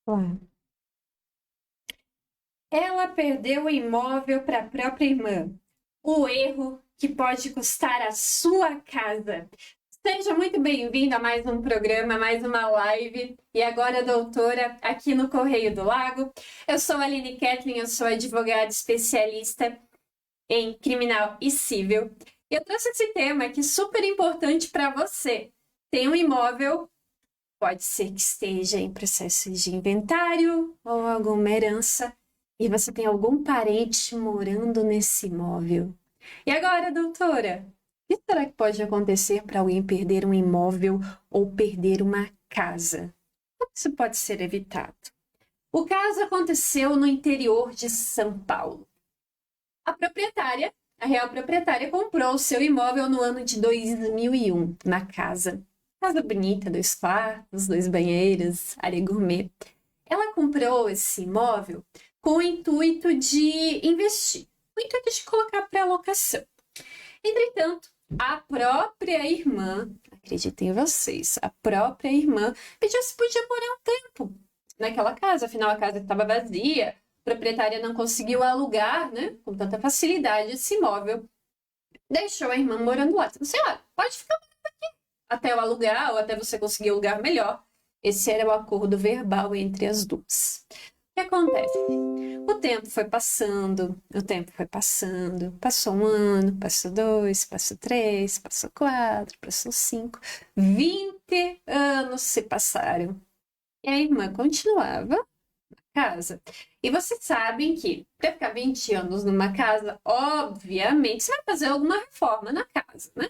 Claro. Ela perdeu o imóvel para a própria irmã. O erro que pode custar a sua casa. Seja muito bem-vindo a mais um programa, mais uma live. E agora, doutora, aqui no Correio do Lago. Eu sou a Aline Kathleen, eu sou advogada especialista em criminal e civil. E eu trouxe esse tema que é super importante para você. Tem um imóvel, pode ser que esteja em processo de inventário ou alguma herança, e você tem algum parente morando nesse imóvel. E agora, doutora, o que será que pode acontecer para alguém perder um imóvel ou perder uma casa? Como isso pode ser evitado? O caso aconteceu no interior de São Paulo. A real proprietária, comprou o seu imóvel no ano de 2001, na casa. Casa bonita, 2 quartos, 2 banheiros, área gourmet. Ela comprou esse imóvel com o intuito de investir, o intuito de colocar para locação. Entretanto, a própria irmã, acreditem vocês, a própria irmã pediu se podia morar um tempo naquela casa, afinal a casa estava vazia, a proprietária não conseguiu alugar, né, com tanta facilidade esse imóvel. Deixou a irmã morando lá. Disse, olha, pode ficar até eu alugar ou até você conseguir um lugar melhor. Esse era o acordo verbal entre as duas. O que acontece? O tempo foi passando, passou um ano, passou 2, passou 3, passou 4, passou 5, 20 anos se passaram. E a irmã continuava na casa. E vocês sabem que para ficar 20 anos numa casa, obviamente, você vai fazer alguma reforma na casa, né?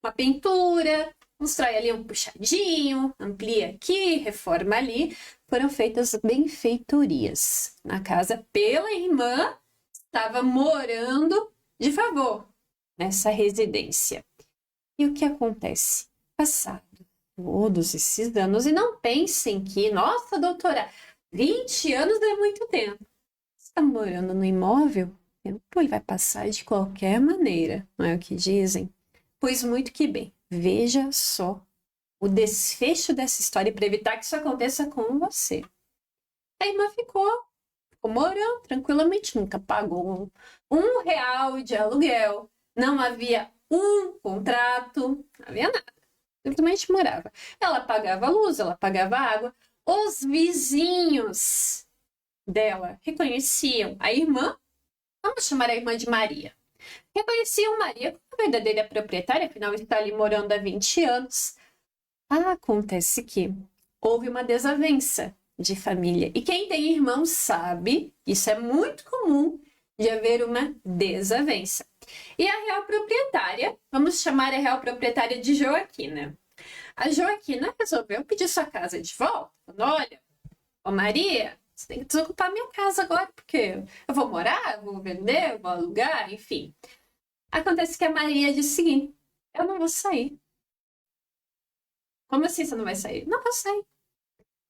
Uma pintura, constrói ali um puxadinho, amplia aqui, reforma ali. Foram feitas benfeitorias na casa pela irmã, estava morando de favor nessa residência. E o que acontece? Passado todos esses anos, e não pensem que, nossa, doutora, 20 anos é muito tempo. Você está morando no imóvel, o tempo ele vai passar de qualquer maneira, não é o que dizem? Pois muito que bem, veja só o desfecho dessa história para evitar que isso aconteça com você. A irmã ficou morando tranquilamente, nunca pagou um real de aluguel, não havia um contrato, não havia nada, simplesmente morava. Ela pagava a luz, ela pagava a água, os vizinhos dela reconheciam a irmã, vamos chamar a irmã de Maria. Reconheciam Maria como a verdadeira proprietária, afinal está ali morando há 20 anos. Acontece que houve uma desavença de família. E quem tem irmão sabe, isso é muito comum, de haver uma desavença. E a real proprietária, vamos chamar a real proprietária de Joaquina. A Joaquina resolveu pedir sua casa de volta. Falando, olha, ô Maria, você tem que desocupar minha casa agora, porque eu vou morar, eu vou vender, eu vou alugar, enfim. Acontece que a Maria disse o seguinte, eu não vou sair. Como assim você não vai sair? Não vou sair.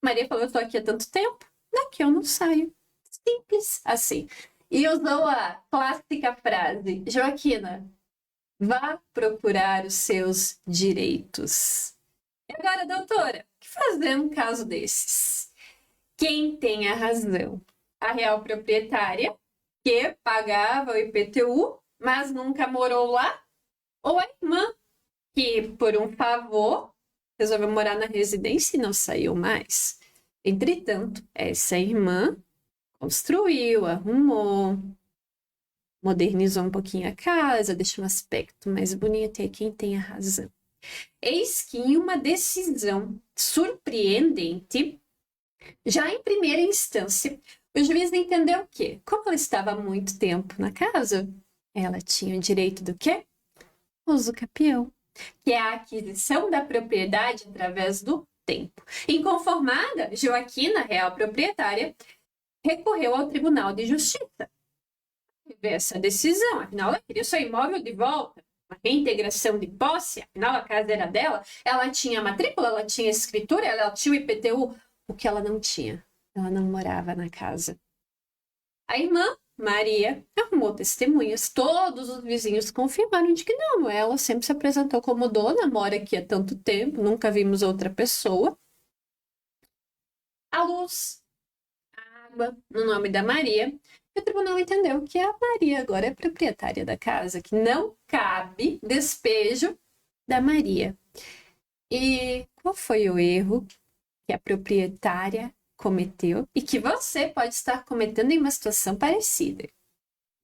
Maria falou, eu tô aqui há tanto tempo, daqui eu não saio. Simples assim. E usou a clássica frase, Joaquina, vá procurar os seus direitos. E agora, doutora, o que fazer num caso desses? Quem tem a razão? A real proprietária, que pagava o IPTU, mas nunca morou lá? Ou a irmã, que por um favor resolveu morar na residência e não saiu mais? Entretanto, essa irmã construiu, arrumou, modernizou um pouquinho a casa, deixou um aspecto mais bonito, e quem tem a razão? Eis que em uma decisão surpreendente, já em primeira instância, o juiz entendeu que, como ela estava há muito tempo na casa, ela tinha o direito do quê? Uso capião, que é a aquisição da propriedade através do tempo. Inconformada, Joaquina, real proprietária, recorreu ao Tribunal de Justiça. Ver essa decisão, afinal, ela queria seu imóvel de volta, uma reintegração de posse, afinal, a casa era dela, ela tinha matrícula, ela tinha escritura, ela tinha o IPTU, o que ela não tinha. Ela não morava na casa. A irmã, Maria, arrumou testemunhas. Todos os vizinhos confirmaram de que não, ela sempre se apresentou como dona, mora aqui há tanto tempo, nunca vimos outra pessoa. A luz estava no nome da Maria. E o tribunal entendeu que a Maria agora é proprietária da casa, que não cabe despejo da Maria. E qual foi o erro que a proprietária cometeu e que você pode estar cometendo em uma situação parecida?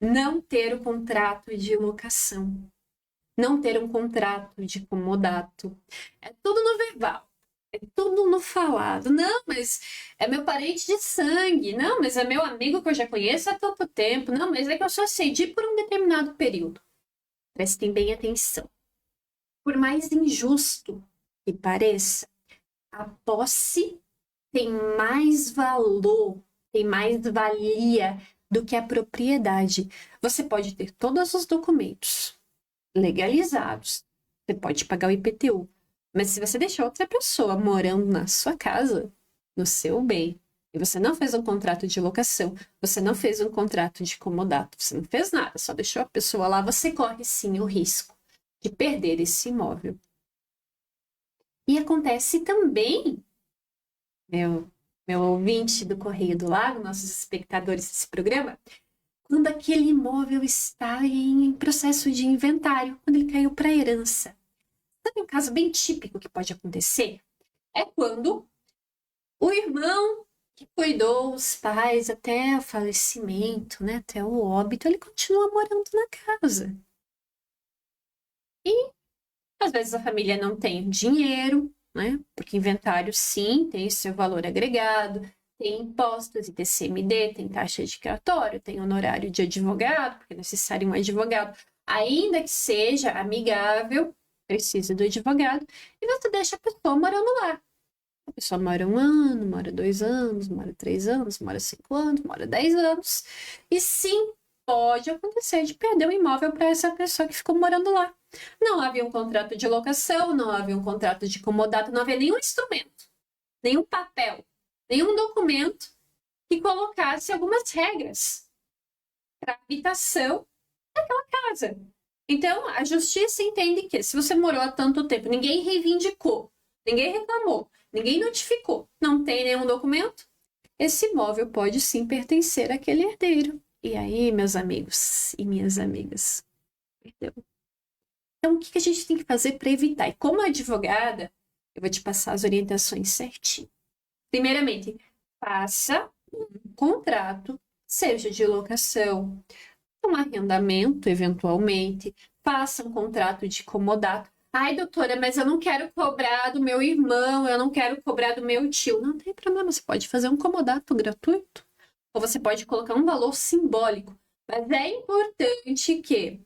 Não ter o contrato de locação. Não ter um contrato de comodato. É tudo no verbal. É tudo no falado. Não, mas é meu parente de sangue. Não, mas é meu amigo que eu já conheço há tanto tempo. Não, mas é que eu só cedi por um determinado período. Prestem bem atenção. Por mais injusto que pareça, a posse tem mais valor, tem mais valia do que a propriedade. Você pode ter todos os documentos legalizados, você pode pagar o IPTU, mas se você deixar outra pessoa morando na sua casa, no seu bem, e você não fez um contrato de locação, você não fez um contrato de comodato, você não fez nada, só deixou a pessoa lá, você corre sim o risco de perder esse imóvel. E acontece também, meu ouvinte do Correio do Lago, nossos espectadores desse programa, quando aquele imóvel está em processo de inventário, quando ele caiu para herança. Sabe um caso bem típico que pode acontecer? É quando o irmão que cuidou os pais até o falecimento, né, até o óbito, ele continua morando na casa. E às vezes a família não tem dinheiro, né? Porque inventário, sim, tem seu valor agregado, tem impostos, ITCMD, tem taxa de cartório, tem honorário de advogado, porque é necessário um advogado. Ainda que seja amigável, precisa do advogado, e você deixa a pessoa morando lá. A pessoa mora 1 ano, mora 2 anos, mora 3 anos, mora 5 anos, mora 10 anos. E sim, pode acontecer de perder o imóvel para essa pessoa que ficou morando lá. Não havia um contrato de locação, não havia um contrato de comodato, não havia nenhum instrumento, nenhum papel, nenhum documento que colocasse algumas regras para a habitação daquela casa. Então, a justiça entende que se você morou há tanto tempo, ninguém reivindicou, ninguém reclamou, ninguém notificou, não tem nenhum documento, esse imóvel pode sim pertencer àquele herdeiro. E aí, meus amigos e minhas amigas, perdeu. Então, o que a gente tem que fazer para evitar? E como advogada, eu vou te passar as orientações certinho. Primeiramente, faça um contrato, seja de locação, um arrendamento, eventualmente. Faça um contrato de comodato. Ai, doutora, mas eu não quero cobrar do meu irmão, eu não quero cobrar do meu tio. Não tem problema, você pode fazer um comodato gratuito. Ou você pode colocar um valor simbólico. Mas é importante que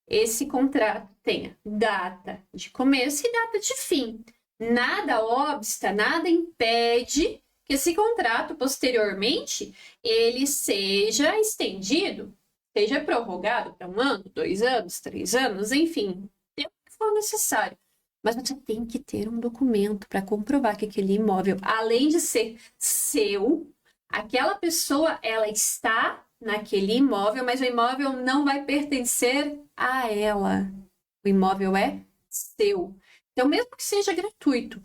esse contrato tenha data de começo e data de fim. Nada obsta, nada impede que esse contrato, posteriormente, ele seja estendido, seja prorrogado para 1 ano, 2 anos, 3 anos, enfim, o tempo que for necessário. Mas você tem que ter um documento para comprovar que aquele imóvel, além de ser seu, aquela pessoa, ela está naquele imóvel, mas o imóvel não vai pertencer a ela. O imóvel é seu. Então, mesmo que seja gratuito,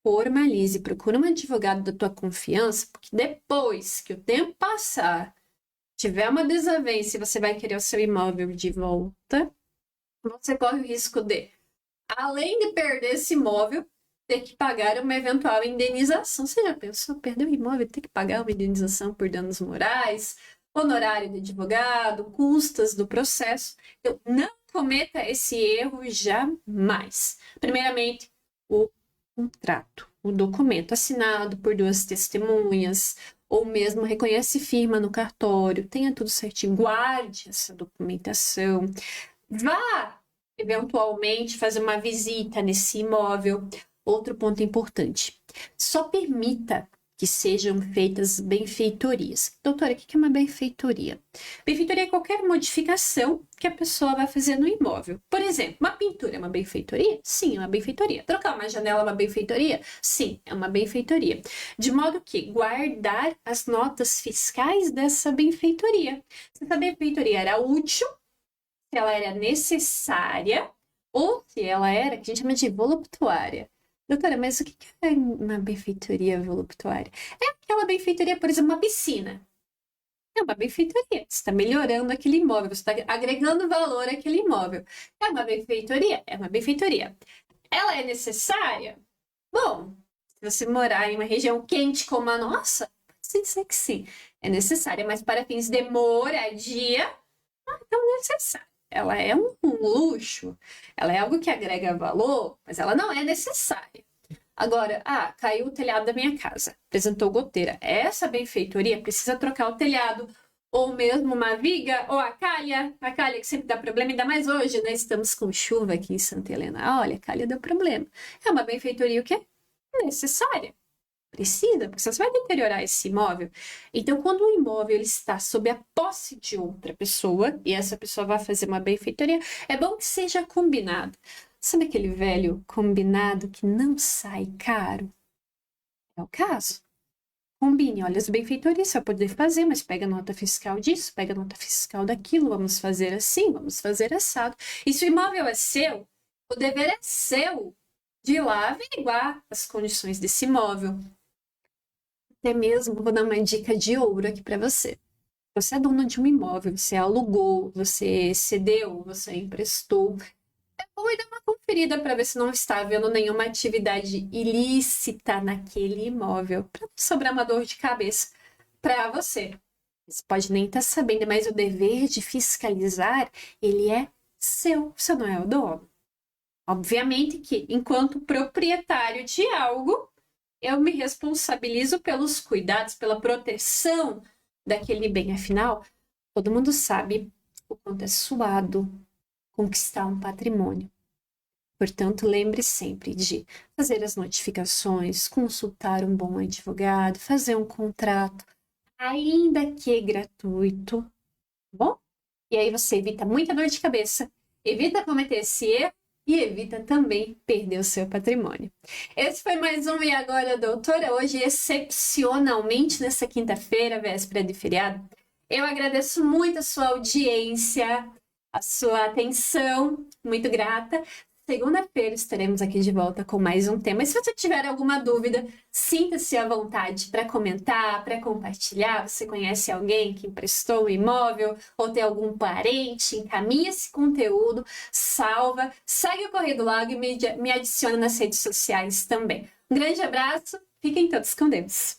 formalize, procure um advogado da tua confiança, porque depois que o tempo passar, tiver uma desavença e você vai querer o seu imóvel de volta, você corre o risco de, além de perder esse imóvel, ter que pagar uma eventual indenização. Você já pensou, perder o imóvel, ter que pagar uma indenização por danos morais, honorário de advogado, custas do processo? Então, não cometa esse erro jamais. Primeiramente, o contrato, o documento assinado por 2 testemunhas, ou mesmo reconhece firma no cartório, tenha tudo certinho, guarde essa documentação, vá eventualmente fazer uma visita nesse imóvel. Outro ponto importante, só permita que sejam feitas benfeitorias. Doutora, o que é uma benfeitoria? Benfeitoria é qualquer modificação que a pessoa vai fazer no imóvel. Por exemplo, uma pintura é uma benfeitoria? Sim, é uma benfeitoria. Trocar uma janela é uma benfeitoria? Sim, é uma benfeitoria. De modo que guardar as notas fiscais dessa benfeitoria. Se essa benfeitoria era útil, se ela era necessária, ou se ela era, que a gente chama de voluptuária. Doutora, mas o que é uma benfeitoria voluptuária? É aquela benfeitoria, por exemplo, uma piscina. É uma benfeitoria. Você está melhorando aquele imóvel, você está agregando valor àquele imóvel. É uma benfeitoria? É uma benfeitoria. Ela é necessária? Bom, se você morar em uma região quente como a nossa, pode dizer que sim, é necessária, mas para fins de moradia, não é tão necessária. Ela é um luxo, ela é algo que agrega valor, mas ela não é necessária. Agora, caiu o telhado da minha casa, apresentou goteira. Essa benfeitoria precisa trocar o telhado, ou mesmo uma viga, ou a calha que sempre dá problema, ainda mais hoje, né? Estamos com chuva aqui em Santa Helena. Olha, a calha deu problema. É uma benfeitoria o quê? Necessária. Precisa, porque você vai deteriorar esse imóvel. Então, quando o imóvel ele está sob a posse de outra pessoa, e essa pessoa vai fazer uma benfeitoria, é bom que seja combinado. Sabe aquele velho combinado que não sai caro? É o caso. Combine, olha, as benfeitorias você vai poder fazer, mas pega a nota fiscal disso, pega a nota fiscal daquilo, vamos fazer assim, vamos fazer assado. E se o imóvel é seu, o dever é seu de ir lá averiguar as condições desse imóvel. Até mesmo, vou dar uma dica de ouro aqui para você. Você é dono de um imóvel, você alugou, você cedeu, você emprestou. É bom dar uma conferida para ver se não está havendo nenhuma atividade ilícita naquele imóvel, para não sobrar uma dor de cabeça para você. Você pode nem estar sabendo, mas o dever de fiscalizar, ele é seu, você não é o dono. Obviamente que, enquanto proprietário de algo, eu me responsabilizo pelos cuidados, pela proteção daquele bem. Afinal, todo mundo sabe o quanto é suado conquistar um patrimônio. Portanto, lembre sempre de fazer as notificações, consultar um bom advogado, fazer um contrato, ainda que gratuito, tá bom? E aí você evita muita dor de cabeça, evita cometer esse erro e evita também perder o seu patrimônio. Esse foi mais um E Agora, Doutora? Hoje, excepcionalmente, nessa quinta-feira, véspera de feriado. Eu agradeço muito a sua audiência, a sua atenção, muito grata. Segunda-feira estaremos aqui de volta com mais um tema. E se você tiver alguma dúvida, sinta-se à vontade para comentar, para compartilhar. Você conhece alguém que emprestou um imóvel ou tem algum parente? Encaminhe esse conteúdo, salva, segue o Correio do Lago e me adiciona nas redes sociais também. Um grande abraço, fiquem todos com Deus.